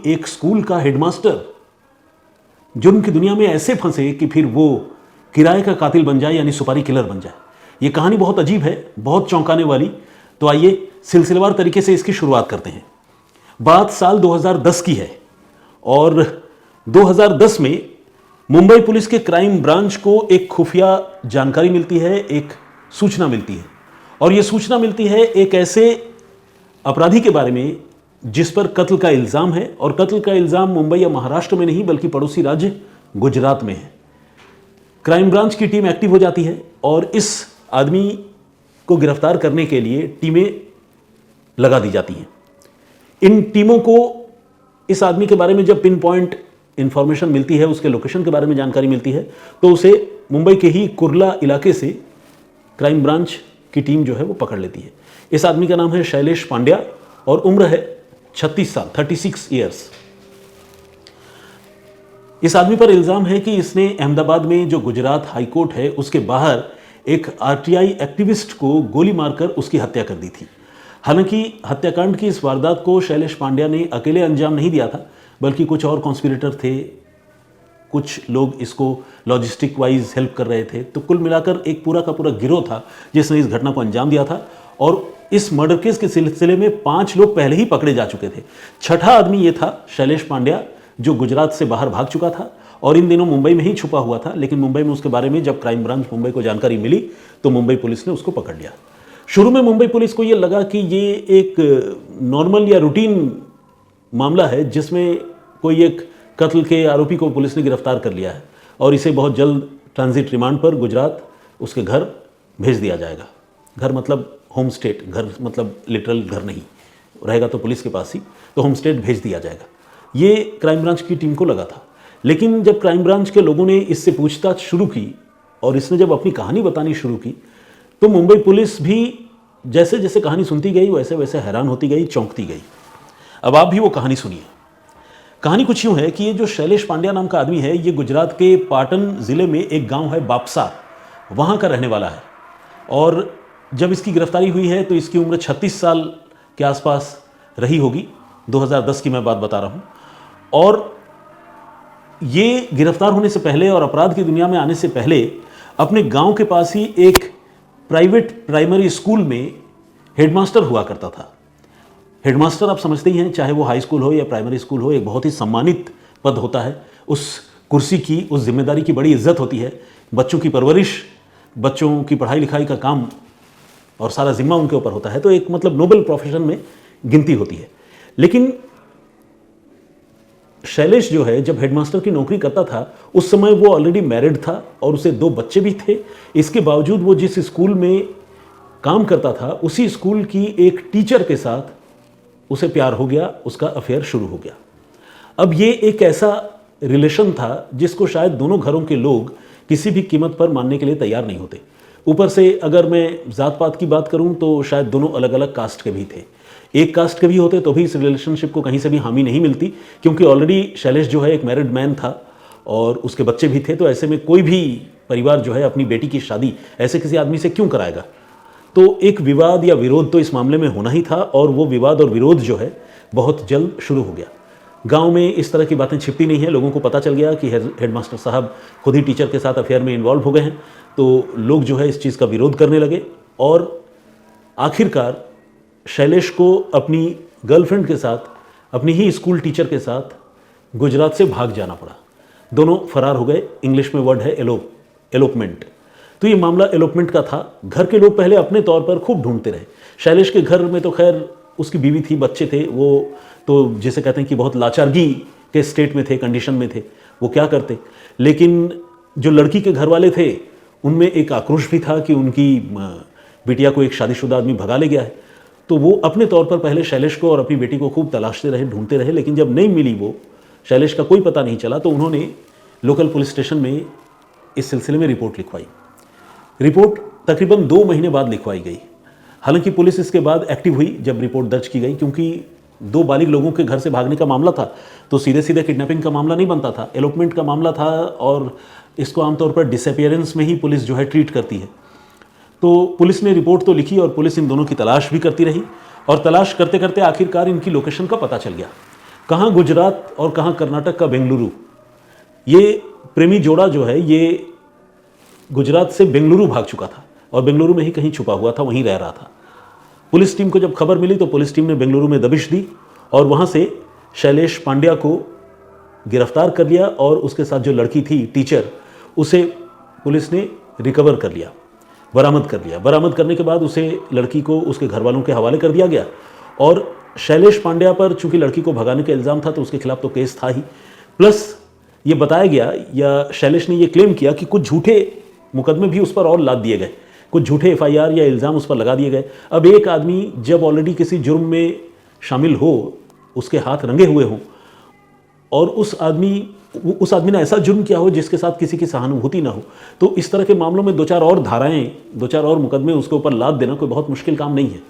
एक स्कूल का हेडमास्टर जो उनकी दुनिया में ऐसे फंसे कि फिर वो किराए का कातिल बन जाए, यानी सुपारी किलर बन जाए। ये कहानी बहुत अजीब है, बहुत चौंकाने वाली। तो आइए सिलसिलेवार तरीके से इसकी शुरुआत करते हैं। बात साल 2010 की है और 2010 में मुंबई पुलिस के क्राइम ब्रांच को एक खुफिया जानकारी मिलती है, एक सूचना मिलती है। और यह सूचना मिलती है एक ऐसे अपराधी के बारे में जिस पर कत्ल का इल्जाम है, और कत्ल का इल्जाम मुंबई या महाराष्ट्र में नहीं बल्कि पड़ोसी राज्य गुजरात में है। क्राइम ब्रांच की टीम एक्टिव हो जाती है और इस आदमी को गिरफ्तार करने के लिए टीमें लगा दी जाती हैं। इन टीमों को इस आदमी के बारे में जब पिन पॉइंट इंफॉर्मेशन मिलती है, उसके लोकेशन के बारे में जानकारी मिलती है, तो उसे मुंबई के ही कुर्ला इलाके से क्राइम ब्रांच की टीम जो है वो पकड़ लेती है। इस आदमी का नाम है शैलेश पांड्या और उम्र है 36 साल, 36 ईयर्स। इस आदमी पर इल्जाम है कि इसने अहमदाबाद में जो गुजरात हाई कोर्ट है उसके बाहर एक आरटीआई एक्टिविस्ट को गोली मारकर उसकी हत्या कर दी थी। हालांकि हत्याकांड की इस वारदात को शैलेश पांड्या ने अकेले अंजाम नहीं दिया था, बल्कि कुछ और कॉन्स्पिरेटर थे, कुछ लोग इसको लॉजिस्टिक वाइज हेल्प कर रहे थे। तो कुल मिलाकर एक पूरा का पूरा गिरोह था जिसने इस घटना को अंजाम दिया था। और इस मर्डर केस के सिलसिले में 5 लोग पहले ही पकड़े जा चुके थे। छठा आदमी ये था शैलेश पांड्या, जो गुजरात से बाहर भाग चुका था और इन दिनों मुंबई में ही छुपा हुआ था। लेकिन मुंबई में उसके बारे में जब क्राइम ब्रांच मुंबई को जानकारी मिली तो मुंबई पुलिस ने उसको पकड़ लिया। शुरू में मुंबई पुलिस को यह लगा कि ये एक नॉर्मल या रूटीन मामला है जिसमें कोई एक कत्ल के आरोपी को पुलिस ने गिरफ्तार कर लिया है और इसे बहुत जल्द ट्रांजिट रिमांड पर गुजरात उसके घर भेज दिया जाएगा। घर मतलब होम स्टेट, घर मतलब लिटरल घर नहीं रहेगा तो पुलिस के पास ही, तो होम स्टेट भेज दिया जाएगा। ये क्राइम ब्रांच की टीम को लगा था। लेकिन जब क्राइम ब्रांच के लोगों ने इससे पूछताछ शुरू की और इसने जब अपनी कहानी बतानी शुरू की तो मुंबई पुलिस भी जैसे जैसे कहानी सुनती गई वैसे वैसे हैरान होती गई, चौंकती गई। अब आप भी वो कहानी सुनिए। कहानी कुछ यूँ है कि ये जो शैलेश पांड्या नाम का आदमी है, ये गुजरात के पाटन ज़िले में एक गांव है बापसा, वहाँ का रहने वाला है। और जब इसकी गिरफ्तारी हुई है तो इसकी उम्र 36 साल के आसपास रही होगी। 2010 की मैं बात बता रहा हूँ। और ये गिरफ्तार होने से पहले और अपराध की दुनिया में आने से पहले अपने गांव के पास ही एक प्राइवेट प्राइमरी स्कूल में हेडमास्टर हुआ करता था। हेडमास्टर आप समझते ही हैं, चाहे वो हाई स्कूल हो या प्राइमरी स्कूल हो, एक बहुत ही सम्मानित पद होता है। उस कुर्सी की, उस जिम्मेदारी की बड़ी इज्जत होती है। बच्चों की परवरिश, बच्चों की पढ़ाई लिखाई का काम और सारा जिम्मा उनके ऊपर होता है। तो एक मतलब नोबल प्रोफेशन में गिनती होती है। लेकिन शैलेश जो है जब हेडमास्टर की नौकरी करता था उस समय वो ऑलरेडी मैरिड था और उसे 2 बच्चे भी थे। इसके बावजूद वो जिस स्कूल में काम करता था उसी स्कूल की एक टीचर के साथ उसे प्यार हो गया, उसका अफेयर शुरू हो गया। अब ये एक ऐसा रिलेशन था जिसको शायद दोनों घरों के लोग किसी भी कीमत पर मानने के लिए तैयार नहीं होते। ऊपर से अगर मैं जात पात की बात करूं तो शायद दोनों अलग अलग कास्ट के भी थे। एक कास्ट के भी होते तो भी इस रिलेशनशिप को कहीं से भी हामी नहीं मिलती, क्योंकि ऑलरेडी शैलेश जो है एक मैरिड मैन था और उसके बच्चे भी थे। तो ऐसे में कोई भी परिवार जो है अपनी बेटी की शादी ऐसे किसी आदमी से क्यों कराएगा। तो एक विवाद या विरोध तो इस मामले में होना ही था और वो विवाद और विरोध जो है बहुत जल्द शुरू हो गया। गांव में इस तरह की बातें छिपती नहीं है। लोगों को पता चल गया कि हेडमास्टर साहब खुद ही टीचर के साथ अफेयर में इन्वॉल्व हो गए हैं। तो लोग जो है इस चीज़ का विरोध करने लगे और आखिरकार शैलेश को अपनी गर्लफ्रेंड के साथ, अपनी ही स्कूल टीचर के साथ गुजरात से भाग जाना पड़ा। दोनों फरार हो गए। इंग्लिश में वर्ड है एलोपमेंट। तो ये मामला एलोपमेंट का था। घर के लोग पहले अपने तौर पर खूब ढूंढते रहे। शैलेश के घर में तो खैर उसकी बीवी थी, बच्चे थे, वो तो जिसे कहते हैं कि बहुत लाचारगी के स्टेट में थे, कंडीशन में थे, वो क्या करते। लेकिन जो लड़की के घर वाले थे उनमें एक आक्रोश भी था कि उनकी बिटिया को एक शादीशुदा आदमी भगा ले गया है। तो वो अपने तौर पर पहले शैलेश को और अपनी बेटी को खूब तलाशते रहे, ढूंढते रहे। लेकिन जब नहीं मिली वो, शैलेश का कोई पता नहीं चला, तो उन्होंने लोकल पुलिस स्टेशन में इस सिलसिले में रिपोर्ट लिखवाई। रिपोर्ट तकरीबन 2 महीने बाद लिखवाई गई। हालांकि पुलिस इसके बाद एक्टिव हुई जब रिपोर्ट दर्ज की गई, क्योंकि 2 बालिग लोगों के घर से भागने का मामला था तो सीधे सीधे किडनैपिंग का मामला नहीं बनता था, एलोपमेंट का मामला था और इसको आमतौर पर डिसअपियरेंस में ही पुलिस जो है ट्रीट करती है। तो पुलिस ने रिपोर्ट तो लिखी और पुलिस इन दोनों की तलाश भी करती रही और तलाश करते करते आखिरकार इनकी लोकेशन का पता चल गया। कहाँ गुजरात और कहाँ कर्नाटक का बेंगलुरु। ये प्रेमी जोड़ा जो है ये गुजरात से बेंगलुरु भाग चुका था और बेंगलुरु में ही कहीं छुपा हुआ था, वहीं रह रहा था। पुलिस टीम को जब खबर मिली तो पुलिस टीम ने बेंगलुरु में दबिश दी और वहाँ से शैलेश पांड्या को गिरफ्तार कर लिया और उसके साथ जो लड़की थी टीचर, उसे पुलिस ने रिकवर कर लिया, बरामद कर लिया। बरामद करने के बाद उसे लड़की को उसके घर वालों के हवाले कर दिया गया और शैलेश पांड्या पर चूंकि लड़की को भगाने का इल्ज़ाम था तो उसके खिलाफ तो केस था ही, प्लस ये बताया गया या शैलेश ने ये क्लेम किया कि कुछ झूठे मुकदमे भी उस पर और लाद दिए गए, कुछ झूठे एफआईआर या इल्ज़ाम उस पर लगा दिए गए। अब एक आदमी जब ऑलरेडी किसी जुर्म में शामिल हो, उसके हाथ रंगे हुए हों और उस आदमी ने ऐसा जुर्म किया हो जिसके साथ किसी की सहानुभूति ना हो, तो इस तरह के मामलों में दो चार और मुकदमे उसके ऊपर लाद देना कोई बहुत मुश्किल काम नहीं है।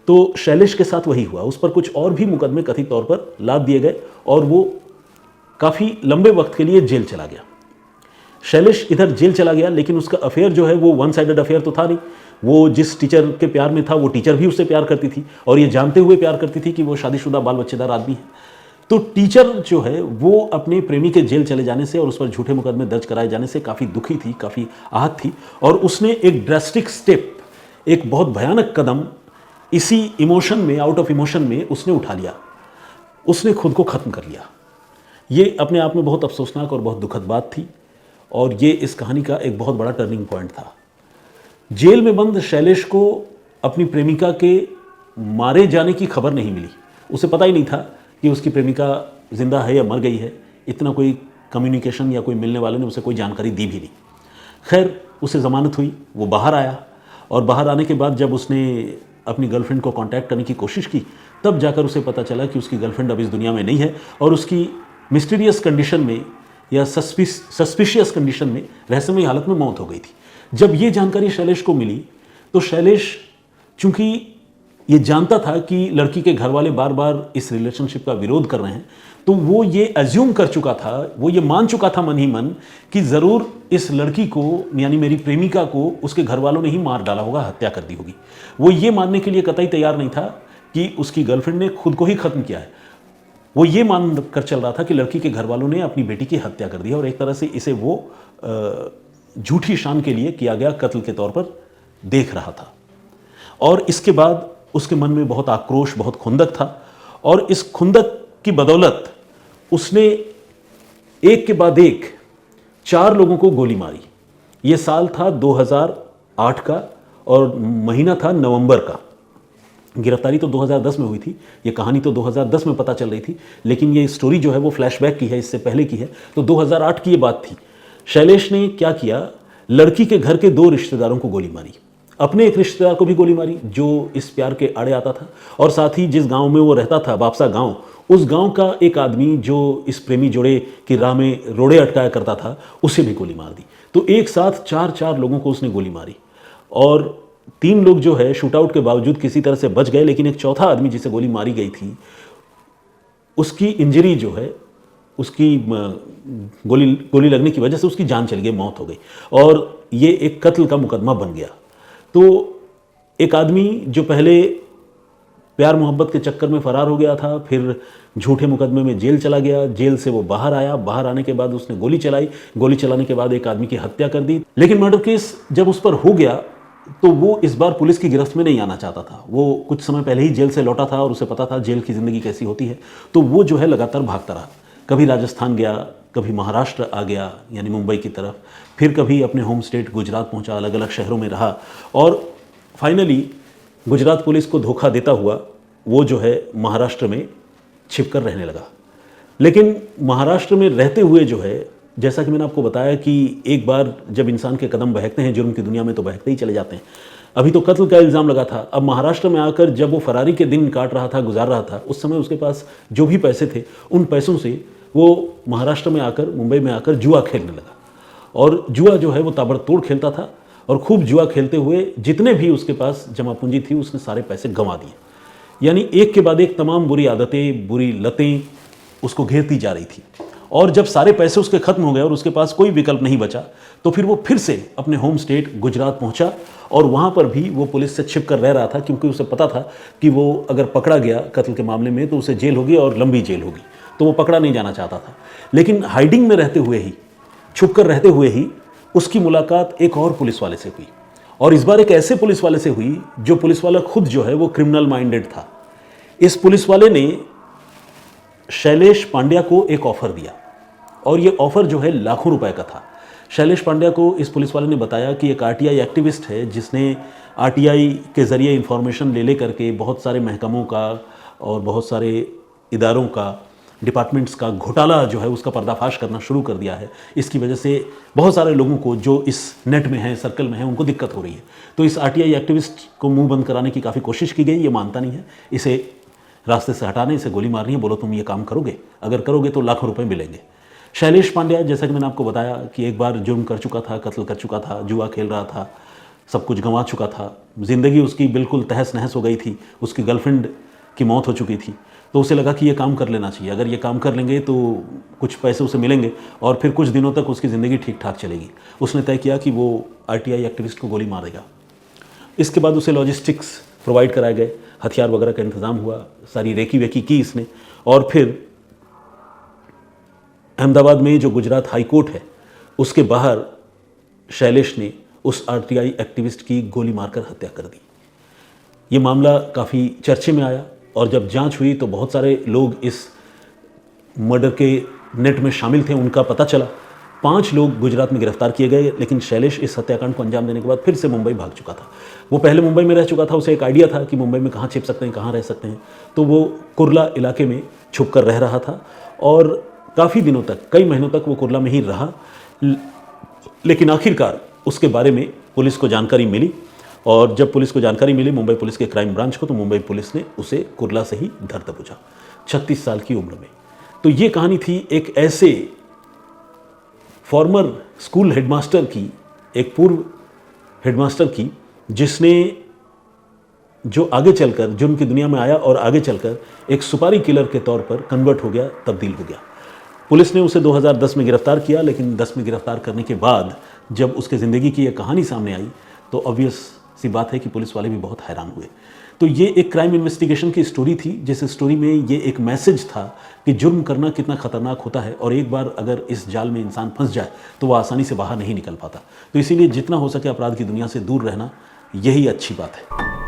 तो शैलेश के साथ वही हुआ, उस पर कुछ और भी मुकदमे कथित तौर पर लाद दिए गए और वो काफ़ी लंबे वक्त के लिए जेल चला गया। शैलेश इधर जेल चला गया, लेकिन उसका अफेयर जो है वो वन साइडेड अफेयर तो था नहीं। वो जिस टीचर के प्यार में था वो टीचर भी उससे प्यार करती थी और ये जानते हुए प्यार करती थी कि वो शादीशुदा बाल बच्चेदार आदमी है। तो टीचर जो है वो अपने प्रेमी के जेल चले जाने से और उस पर झूठे मुकदमे दर्ज कराए जाने से काफ़ी दुखी थी, काफ़ी आहत थी और उसने एक ड्रास्टिक स्टेप, एक बहुत भयानक कदम इसी इमोशन में, आउट ऑफ इमोशन में उसने उठा लिया। उसने खुद को ख़त्म कर लिया। ये अपने आप में बहुत अफसोसनाक और बहुत दुखद बात थी और ये इस कहानी का एक बहुत बड़ा टर्निंग पॉइंट था। जेल में बंद शैलेश को अपनी प्रेमिका के मारे जाने की खबर नहीं मिली। उसे पता ही नहीं था कि उसकी प्रेमिका जिंदा है या मर गई है। इतना कोई कम्युनिकेशन या कोई मिलने वाले ने उसे कोई जानकारी दी भी नहीं। खैर, उसे ज़मानत हुई, वो बाहर आया और बाहर आने के बाद जब उसने अपनी गर्लफ्रेंड को कांटेक्ट करने की कोशिश की तब जाकर उसे पता चला कि उसकी गर्लफ्रेंड अब इस दुनिया में नहीं है और उसकी मिस्टीरियस कंडीशन में या सस्पिशियस कंडीशन में, रहस्यमय हालत में मौत हो गई थी। जब ये जानकारी शैलेश को मिली तो शैलेश, चूंकि ये जानता था कि लड़की के घर वाले बार बार इस रिलेशनशिप का विरोध कर रहे हैं, तो वो ये एज्यूम कर चुका था, वो ये मान चुका था मन ही मन कि ज़रूर इस लड़की को, यानी मेरी प्रेमिका को, उसके घर वालों ने ही मार डाला होगा, हत्या कर दी होगी। वो ये मानने के लिए कतई तैयार नहीं था कि उसकी गर्लफ्रेंड ने खुद को ही ख़त्म किया है। वो ये मान कर चल रहा था कि लड़की के घर वालों ने अपनी बेटी की हत्या कर दी और एक तरह से इसे वो झूठी शान के लिए किया गया कत्ल के तौर पर देख रहा था। और इसके बाद उसके मन में बहुत आक्रोश, बहुत खुंदक था और इस खुंदक की बदौलत उसने एक के बाद एक 4 लोगों को गोली मारी। ये साल था 2008 का और महीना था नवंबर का। गिरफ्तारी तो 2010 में हुई थी, ये कहानी तो 2010 में पता चल रही थी, लेकिन ये स्टोरी जो है वो फ्लैशबैक की है, इससे पहले की है। तो 2008 की ये बात थी। शैलेश ने क्या किया, लड़की के घर के 2 रिश्तेदारों को गोली मारी, अपने एक रिश्तेदार को भी गोली मारी जो इस प्यार के आड़े आता था, और साथ ही जिस गांव में वो रहता था, वापसा गांव, उस गांव का एक आदमी जो इस प्रेमी जोड़े की राह में रोड़े अटकाया करता था, उसे भी गोली मार दी। तो एक साथ 4 लोगों को उसने गोली मारी और 3 लोग जो है शूट आउट के बावजूद किसी तरह से बच गए, लेकिन एक चौथा आदमी जिसे गोली मारी गई थी, उसकी इंजरी जो है, उसकी गोली लगने की वजह से उसकी जान चली गई, मौत हो गई और ये एक कत्ल का मुकदमा बन गया। तो एक आदमी जो पहले प्यार मोहब्बत के चक्कर में फरार हो गया था, फिर झूठे मुकदमे में जेल चला गया, जेल से वो बाहर आया, बाहर आने के बाद उसने गोली चलाई, गोली चलाने के बाद एक आदमी की हत्या कर दी। लेकिन मर्डर केस जब उस पर हो गया तो वो इस बार पुलिस की गिरफ्त में नहीं आना चाहता था। वो कुछ समय पहले ही जेल से लौटा था और उसे पता था जेल की ज़िंदगी कैसी होती है, तो वो जो है लगातार भागता रहा। कभी राजस्थान गया, कभी महाराष्ट्र आ गया यानी मुंबई की तरफ, फिर कभी अपने होम स्टेट गुजरात पहुंचा, अलग अलग शहरों में रहा और फाइनली गुजरात पुलिस को धोखा देता हुआ वो जो है महाराष्ट्र में छिपकर रहने लगा। लेकिन महाराष्ट्र में रहते हुए जो है, जैसा कि मैंने आपको बताया कि एक बार जब इंसान के कदम बहकते हैं जुर्म की दुनिया में तो बहकते ही चले जाते हैं। अभी तो कत्ल का इल्ज़ाम लगा था, अब महाराष्ट्र में आकर जब वो फरारी के दिन काट रहा था, गुजार रहा था, उस समय उसके पास जो भी पैसे थे उन पैसों से वो महाराष्ट्र में आकर, मुंबई में आकर जुआ खेलने लगा। और जुआ जो है वो ताबड़तोड़ खेलता था और खूब जुआ खेलते हुए जितने भी उसके पास जमा पूंजी थी उसने सारे पैसे गंवा दिए। यानी एक के बाद एक तमाम बुरी आदतें, बुरी लतें उसको घेरती जा रही थी। और जब सारे पैसे उसके खत्म हो गए और उसके पास कोई विकल्प नहीं बचा, तो फिर वो फिर से अपने होम स्टेट गुजरात पहुंचा और वहां पर भी वो पुलिस से छिप कर रह रहा था, क्योंकि उसे पता था कि वो अगर पकड़ा गया कत्ल के मामले में तो उसे जेल होगी और लंबी जेल होगी। तो वो पकड़ा नहीं जाना चाहता था। लेकिन हाइडिंग में रहते हुए ही, छुप कर रहते हुए ही उसकी मुलाकात एक और पुलिस वाले से हुई, और इस बार एक ऐसे पुलिस वाले से हुई जो पुलिस वाला खुद जो है वो क्रिमिनल माइंडेड था। इस पुलिस वाले ने शैलेश पांड्या को एक ऑफर दिया, और ये ऑफर जो है लाखों रुपए का था। शैलेश पांड्या को इस पुलिस वाले ने बताया कि एक आरटीआई एक्टिविस्ट है जिसने आरटीआई के ज़रिए इंफॉर्मेशन ले करके बहुत सारे महकमों का और बहुत सारे इदारों का, डिपार्टमेंट्स का घोटाला जो है उसका पर्दाफाश करना शुरू कर दिया है। इसकी वजह से बहुत सारे लोगों को जो इस नेट में हैं, सर्कल में हैं, उनको दिक्कत हो रही है। तो इस आरटीआई एक्टिविस्ट को मुंह बंद कराने की काफ़ी कोशिश की गई। ये मानता नहीं है, इसे रास्ते से हटाने, इसे गोली मारनी है। बोलो तुम ये काम करोगे, अगर करोगे तो लाखों रुपए मिलेंगे। शैलेश पांड्या, जैसा कि मैंने आपको बताया कि एक बार जुर्म कर चुका था, कत्ल कर चुका था, जुआ खेल रहा था, सब कुछ गंवा चुका था, ज़िंदगी उसकी बिल्कुल तहस नहस हो गई थी, उसकी गर्लफ्रेंड की मौत हो चुकी थी। तो उसे लगा कि ये काम कर लेना चाहिए, अगर ये काम कर लेंगे तो कुछ पैसे उसे मिलेंगे और फिर कुछ दिनों तक उसकी ज़िंदगी ठीक ठाक चलेगी। उसने तय किया कि वो आरटीआई एक्टिविस्ट को गोली मारेगा। इसके बाद उसे लॉजिस्टिक्स प्रोवाइड कराए गए, हथियार वगैरह का इंतज़ाम हुआ, सारी रेकी वेकी की इसने, और फिर अहमदाबाद में जो गुजरात हाई कोर्ट है उसके बाहर शैलेश ने उस आरटीआई एक्टिविस्ट की गोली मारकर हत्या कर दी। ये मामला काफ़ी चर्चे में आया, और जब जांच हुई तो बहुत सारे लोग इस मर्डर के नेट में शामिल थे, उनका पता चला। 5 लोग गुजरात में गिरफ्तार किए गए, लेकिन शैलेश इस हत्याकांड को अंजाम देने के बाद फिर से मुंबई भाग चुका था। वो पहले मुंबई में रह चुका था, उसे एक आइडिया था कि मुंबई में कहाँ छिप सकते हैं, कहाँ रह सकते हैं, तो वो कुर्ला इलाके में छुप कर रह रहा था, और काफ़ी दिनों तक, कई महीनों तक वो कुर्ला में ही रहा। लेकिन आखिरकार उसके बारे में पुलिस को जानकारी मिली, और जब पुलिस को जानकारी मिली मुंबई पुलिस के क्राइम ब्रांच को, तो मुंबई पुलिस ने उसे कुर्ला से ही धर दबोचा 36 साल की उम्र में। तो ये कहानी थी एक ऐसे फॉर्मर स्कूल हेडमास्टर की, एक पूर्व हेडमास्टर की, जिसने जो आगे चलकर जुर्म की दुनिया में आया और आगे चलकर एक सुपारी किलर के तौर पर कन्वर्ट हो गया, तब्दील हो गया। पुलिस ने उसे 2010 में गिरफ्तार किया, लेकिन 10 में गिरफ्तार करने के बाद जब उसके ज़िंदगी की यह कहानी सामने आई तो ऑब्वियस सी बात है कि पुलिस वाले भी बहुत हैरान हुए। तो ये एक क्राइम इन्वेस्टिगेशन की स्टोरी थी, जिस स्टोरी में ये एक मैसेज था कि जुर्म करना कितना खतरनाक होता है, और एक बार अगर इस जाल में इंसान फंस जाए तो वह आसानी से बाहर नहीं निकल पाता। तो इसीलिए जितना हो सके अपराध की दुनिया से दूर रहना, यही अच्छी बात है।